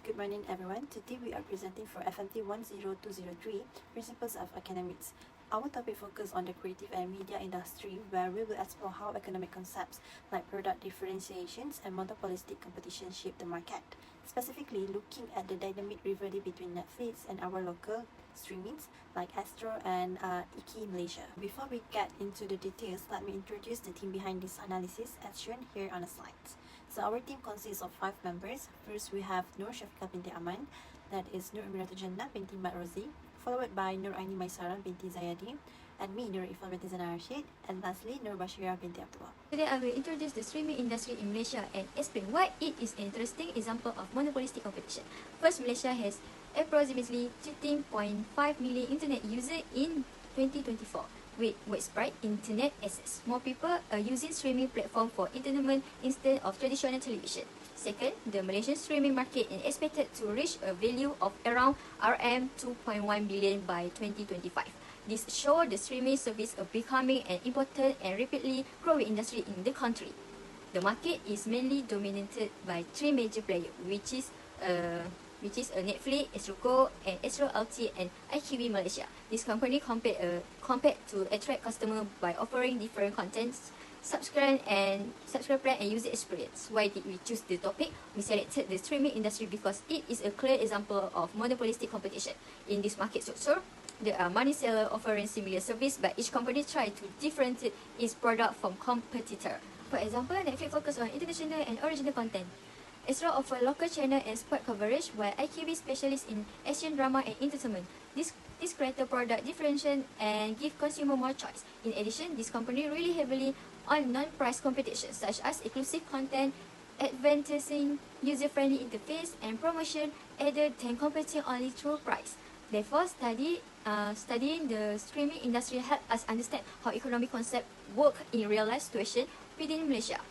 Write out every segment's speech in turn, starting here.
Good morning, everyone. Today we are presenting for FMT10203, Principles of Economics. Our topic focuses on the creative and media industry, where we will explore how economic concepts like product differentiations and monopolistic competition shape the market. Specifically, looking at the dynamic rivalry between Netflix and our local streamings like Astro and Iki Malaysia. Before we get into the details, let me introduce the team behind this analysis as shown here on the slides. So our team consists of 5 members. First, we have Nur Syafiqah binti Aman, that is Nur Aminatul Jannah binti Mat Rozi, followed by Nur Aini Maisaran binti Zayadi, and me, Nur Ifal binti Zana Rashid, and lastly, Nur Bashira binti Abdullah. Today I will introduce the streaming industry in Malaysia and explain why it is an interesting example of monopolistic competition. First, Malaysia has approximately 13.5 million internet users in 2024. With widespread internet access, more people are using streaming platform for entertainment instead of traditional television. Second, the Malaysian streaming market is expected to reach a value of around RM 2.1 billion by 2025. This shows the streaming service are becoming an important and rapidly growing industry in the country. The market is mainly dominated by 3 major players, which is Netflix, Astro and Astro LT and IQV Malaysia. This company compared to attract customers by offering different contents, subscribe plan and user experience. Why did we choose the topic? We selected the streaming industry because it is a clear example of monopolistic competition. In this market structure, there are many sellers offering similar service, but each company try to differentiate its product from competitor. For example, Netflix focus on international and original content. Astro offer local channel and sport coverage, while IQV specialists in Asian drama and entertainment. This create a product differentiation and give consumer more choice. In addition, this company really heavily on non-price competition such as exclusive content, advertising, user-friendly interface, and promotion other than competing only through price. Therefore, studying the streaming industry help us understand how economic concept work in real life situation within Malaysia.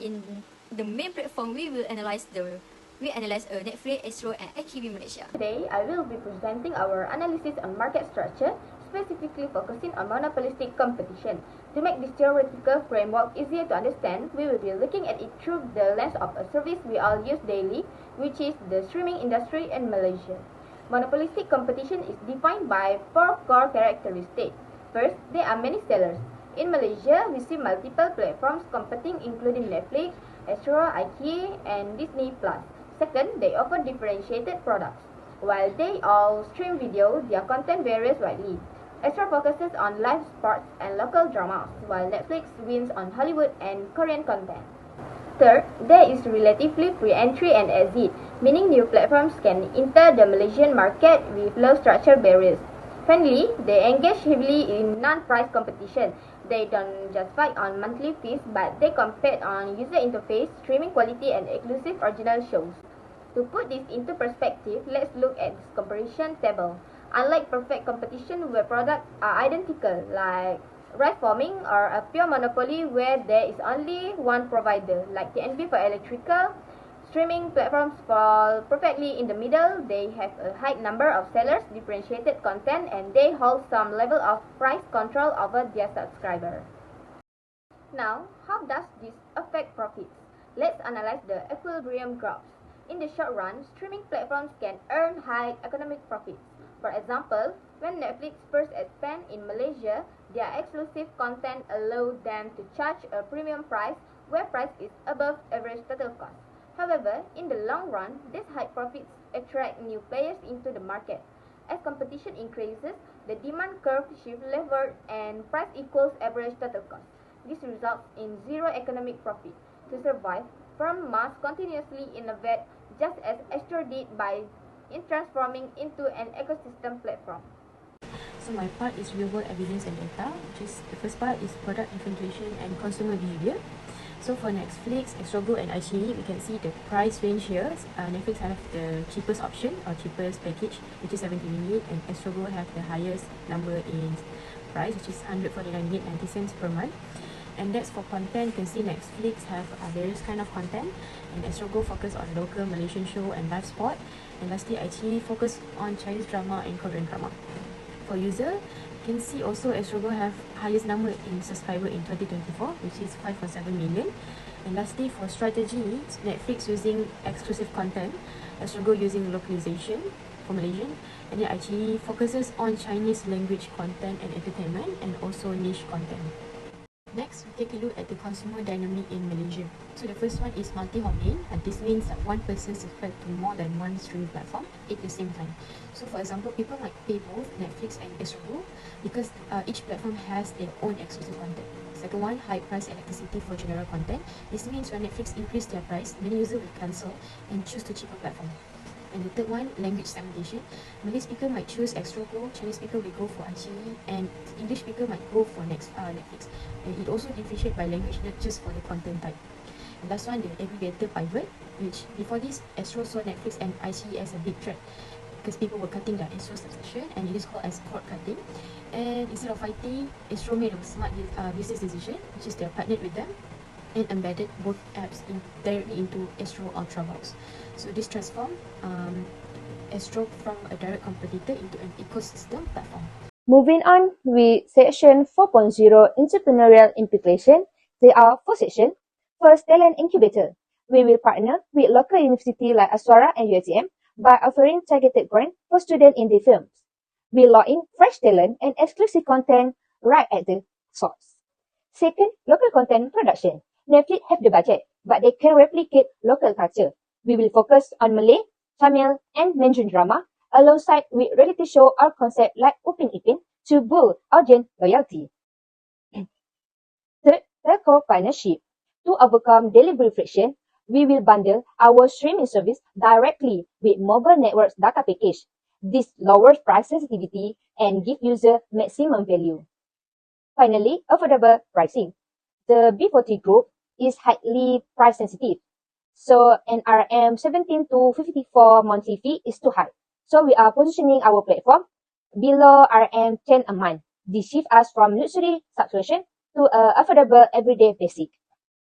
In the main platform, we analyze Netflix, Astro, and IQV Malaysia. Today, I will be presenting our analysis on market structure, specifically focusing on monopolistic competition. To make this theoretical framework easier to understand, we will be looking at it through the lens of a service we all use daily, which is the streaming industry in Malaysia. Monopolistic competition is defined by 4 core characteristics. First, there are many sellers. In Malaysia, we see multiple platforms competing, including Netflix, Astro, IQ, and Disney+. Second, they offer differentiated products. While they all stream video, their content varies widely. Astro focuses on live sports and local dramas, while Netflix wins on Hollywood and Korean content. Third, there is relatively free entry and exit, meaning new platforms can enter the Malaysian market with low structural barriers. Finally, they engage heavily in non-price competition. They don't just fight on monthly fees, but they compete on user interface, streaming quality, and exclusive original shows. To put this into perspective, let's look at this comparison table. Unlike perfect competition where products are identical, like rice farming, or a pure monopoly where there is only one provider, like TNB for electrical, streaming platforms fall perfectly in the middle. They have a high number of sellers, differentiated content, and they hold some level of price control over their subscribers. Now, how does this affect profits? Let's analyze the equilibrium graphs. In the short run, streaming platforms can earn high economic profits. For example, when Netflix first expanded in Malaysia, their exclusive content allowed them to charge a premium price where price is above average total cost. However, in the long run, these high profits attract new players into the market. As competition increases, the demand curve shifts leftward and price equals average total cost. This results in zero economic profit. To survive, firms must continuously innovate, just as Astro did by transforming into an ecosystem platform. So my part is real-world evidence and data, which is the first part is product differentiation and consumer behavior. So for Netflix, Astro and IQV, we can see the price range here. Netflix have the cheapest option or cheapest package, which is 70 ringgit, and Astro have the highest number in price, which is 149 ringgit 90 cents per month. And that's for content. You can see Netflix have various kind of content, and Astro focus on local Malaysian show and live sport, and lastly IQV focus on Chinese drama and Korean drama. For user, you can see also Astro have highest number in subscriber in 2024, which is 5.7 million. And lastly, for strategy, Netflix using exclusive content, Estrogo using localization for Malaysian, and then actually focuses on Chinese language content and entertainment and also niche content. Next, we take a look at the consumer dynamic in Malaysia. So the first one is multi-homing, and this means that one person subscribes to more than one streaming platform at the same time. So for example, people might pay both Netflix and Estrogo because each platform has their own exclusive content. Second one, high price electricity for general content. This means when Netflix increase their price, many users will cancel and choose the cheaper platform. And the third one, language segmentation. Malay speaker might choose Estrogo, Chinese speaker will go for iQIYI, and English speaker might go for Netflix. And it also differentiates by language, not just for the content type. And last one, the aggregator pivot, which before this, Astro saw Netflix and iQIYI as a big threat because people were cutting their Astro subscription, and it is called as cord cutting. And instead of fighting, Astro made a smart business decision, which is they partnered with them and embedded both apps directly into Astro Ultrabox. So this transformed Astro from a direct competitor into an ecosystem platform. Moving on with section 4.0 entrepreneurial implication, there are 4 sections. First, talent incubator. We will partner with local universities like Aswara and UiTM by offering targeted grant for students in the films. We lock in fresh talent and exclusive content right at the source. Second, local content production. Netflix have the budget, but they can replicate local culture. We will focus on Malay, Tamil, and Mandarin drama, alongside with reality show or concept like Upin Ipin to build audience loyalty. Third, telco partnership. To overcome delivery friction, we will bundle our streaming service directly with mobile networks data package. This lowers price sensitivity and gives user maximum value. Finally, affordable pricing. The B40 group is highly price sensitive. So an RM 17 to 54 monthly fee is too high. So we are positioning our platform below RM 10 a month. This shifts us from luxury subscription to affordable everyday basic.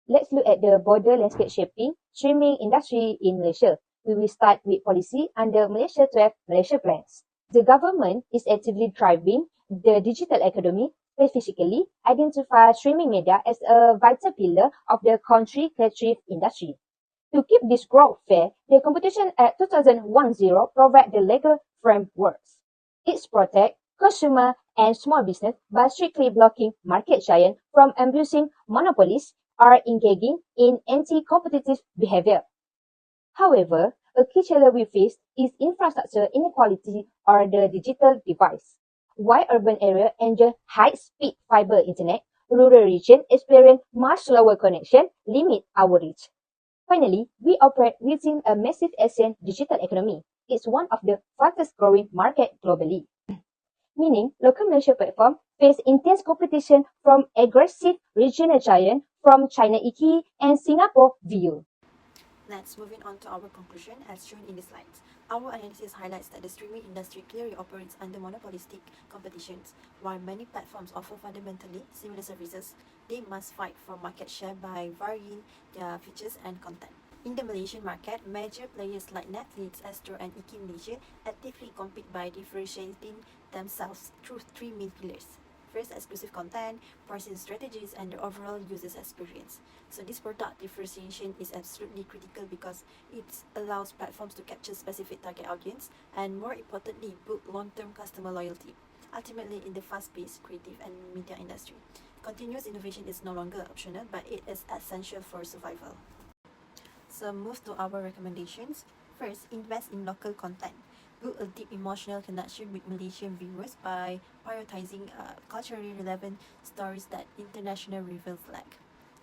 Let's look at the broader landscape shaping streaming industry in Malaysia. We will start with policy under Malaysia 12 Malaysia plans. The government is actively driving the digital economy, specifically identify streaming media as a vital pillar of the country's creative industry. To keep this growth fair, the Competition Act 2010 provides the legal frameworks. It protects consumer and small business by strictly blocking market giants from abusing monopolies or engaging in anti-competitive behavior. However, a key challenge we face is infrastructure inequality or the digital divide. While urban areas enjoy high-speed fiber internet, rural regions experience much slower connection, limit our reach. Finally, we operate within a massive Asian digital economy. It's one of the fastest growing markets globally. Meaning, local Malaysia platforms face intense competition from aggressive regional giants from China iQIYI and Singapore Viu. Let's moving on to our conclusion as shown in the slides. Our analysis highlights that the streaming industry clearly operates under monopolistic competitions. While many platforms offer fundamentally similar services, they must fight for market share by varying their features and content. In the Malaysian market, major players like Netflix, Astro, and iQIYI Malaysia actively compete by differentiating themselves through 3 main pillars. First, exclusive content, pricing strategies, and the overall user's experience. So this product differentiation is absolutely critical because it allows platforms to capture specific target audience and, more importantly, build long-term customer loyalty. Ultimately, in the fast-paced creative and media industry, continuous innovation is no longer optional, but it is essential for survival. So move to our recommendations. First, invest in local content. Build a deep emotional connection with Malaysian viewers by prioritizing culturally relevant stories that international reviews lack.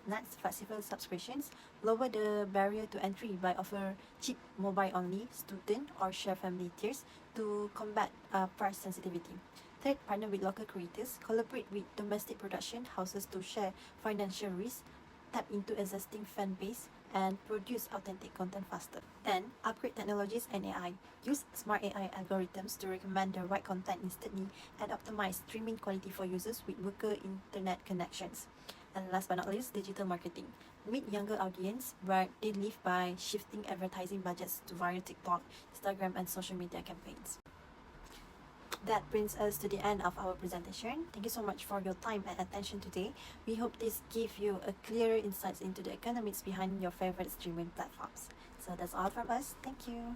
Next, flexible subscriptions. Lower the barrier to entry by offering cheap mobile-only, student, or share family tiers to combat price sensitivity. Third, partner with local creators. Collaborate with domestic production houses to share financial risk, tap into existing fan base, and produce authentic content faster. Then, upgrade technologies and AI. Use smart AI algorithms to recommend the right content instantly and optimize streaming quality for users with weaker internet connections. And last but not least, digital marketing. Meet younger audience where they live by shifting advertising budgets to via TikTok, Instagram, and social media campaigns. That brings us to the end of our presentation. Thank you so much for your time and attention today. We hope this gave you a clearer insights into the economics behind your favorite streaming platforms. So that's all from us. Thank you.